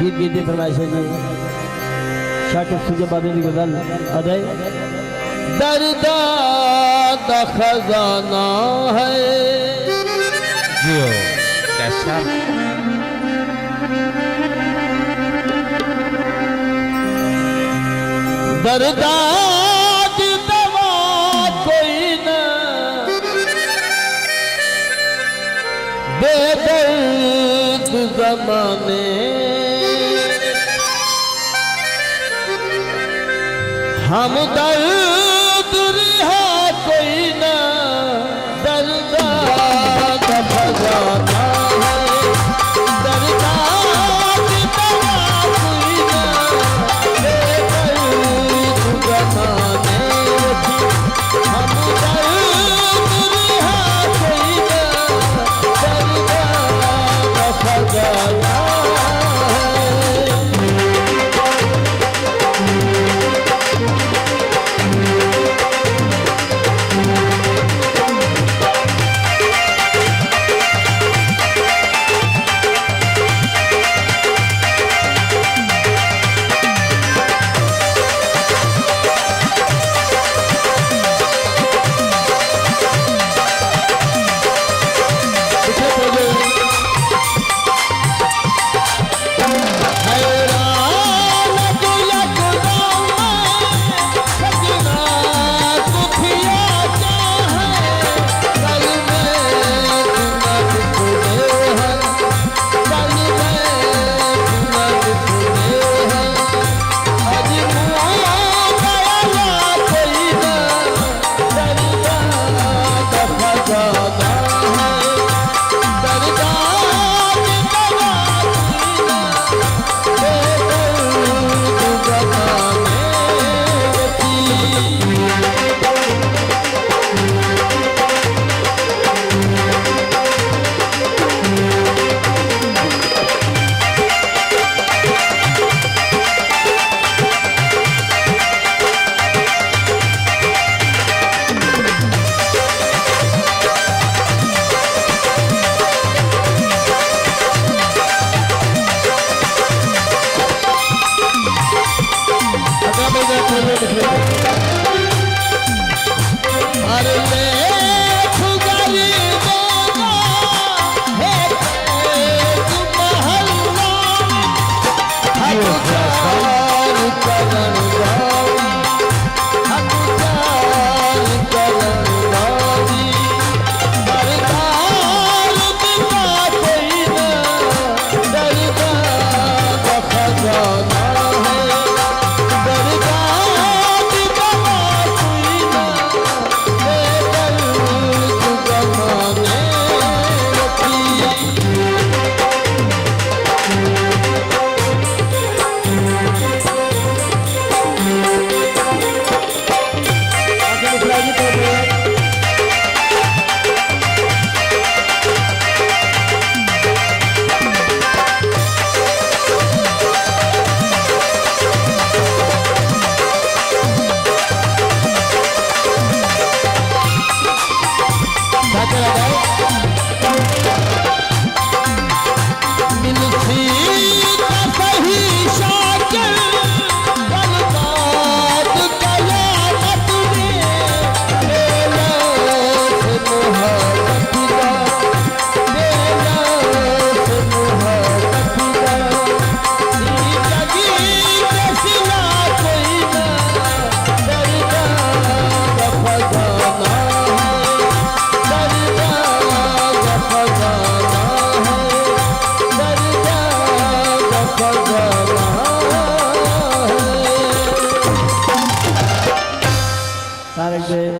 गीत गीते फरमाइश है जी शाकिर सुजे बादल की गजल अदय दर्दा दा खजाना है जियो कैसा दर्दा की दवा कोई न बेदर्द ज़माने हम दर्द रिहा कोई न दर्दा का खजाना है दर्दा की दवा कोई न बेदर्द ज़माने हम दर्द रिहा कोई न दर्दा का खजाना